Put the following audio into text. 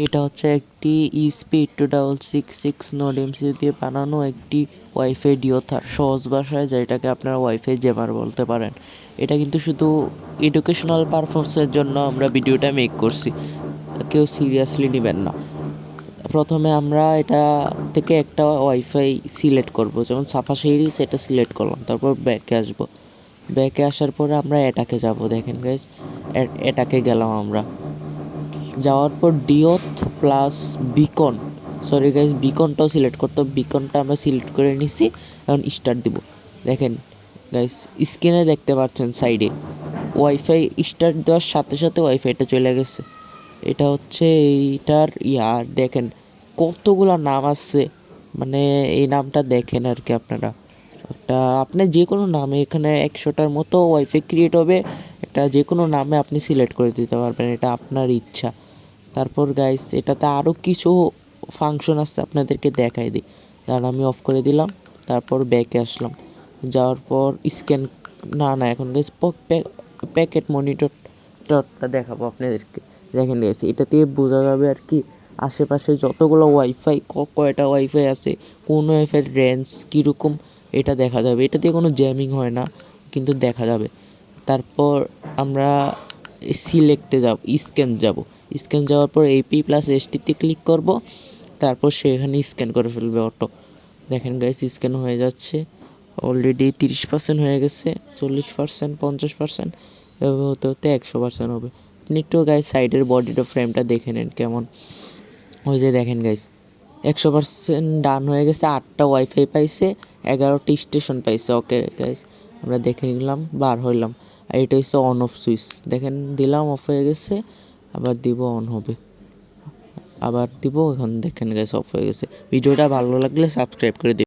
এটা হচ্ছে একটি ESP 2666 নোড MCU দিয়ে বানানো একটি ওয়াইফাই ডিওথার, সহজ ভাষায় যেটাকে আপনারা ওয়াইফাই জেমার বলতে পারেন। এটা কিন্তু শুধু এডুকেশনাল পারপাসের জন্য আমরা ভিডিওটা মেক করছি, কেউ সিরিয়াসলি নেবেন না। প্রথমে আমরা এটা থেকে একটা ওয়াইফাই সিলেক্ট করব, যেমন সাফা শেরি সেটা সিলেক্ট করলাম, তারপর ব্যাকে আসব। ব্যাকে আসার পরে আমরা এটাকে যাব, দেখেন গাইস এটাকে গেলাম আমরা। যাওয়ার পর ডিওথ প্লাস বিকন, সরি গাইস বিকনটাও সিলেক্ট করতে হবে, বিকনটা আমরা সিলেক্ট করে নিছি। এখন স্টার্ট দিব। দেখেন গাইস স্ক্রিনে দেখতে পাচ্ছেন সাইডে ওয়াইফাই স্টার্ট দেওয়ার সাথে সাথে ওয়াইফাইটা চলে গেছে। এটা হচ্ছে এইটার ইয়ার, দেখেন কতগুলো নাম আছে, মানে এই নামটা দেখেন আর কি আপনারা। একটা আপনি যে কোনো নামে এখানে 100টার মতো ওয়াইফাই ক্রিয়েট হবে, একটা যে কোনো নামে আপনি সিলেক্ট করে দিতে পারবেন, এটা আপনার ইচ্ছা। তারপর গাইস এটাতে আরও কিছু ফাংশন আছে, আপনাদেরকে দেখাই দিই। দাঁড়ান আমি অফ করে দিলাম, তারপর ব্যাকে আসলাম। যাওয়ার পর স্ক্যান, না এখন গাইস প্যাকেট মনিটরটা দেখাবো আপনাদেরকে। দেখেন গাইস এটা দিয়ে বোঝা যাবে আর কি আশেপাশে যতগুলো ওয়াইফাই, কয়টা ওয়াইফাই আছে, কোন ওয়াইফাইয়ের রেঞ্জ কীরকম, এটা দেখা যাবে। এটা দিয়ে কোনো জ্যামিং হয় না, কিন্তু দেখা যাবে। তারপর আমরা সিলেক্টে যাব, স্ক্যান যাওয়ার পর AP+STতে ক্লিক করব, তারপর সেখানে স্ক্যান করে ফেলবে অটো। দেখেন গাইস স্ক্যান হয়ে যাচ্ছে, অলরেডি 30% হয়ে গেছে, 40%, 50%, এভাবে হতে হতে 100% হবে। আপনি একটু গাইস সাইডের বডিটা ফ্রেমটা দেখে নেন কেমন। ওই যে দেখেন গাইস 100% ডান হয়ে গেছে, 8টা ওয়াইফাই পাইছে, 11টি স্টেশন পাইছে। ওকে গাইস আমরা দেখে নিলাম, বার হইলাম। আর এটা হচ্ছে অন অফ সুইচ, দেখেন দিলাম অফ হয়ে গেছে, আবার দিব অন হবে, আবার দিব, এখন দেখেন গাইস অফ হয়ে গেছে। ভিডিওটা ভালো লাগলে সাবস্ক্রাইব করে দিন।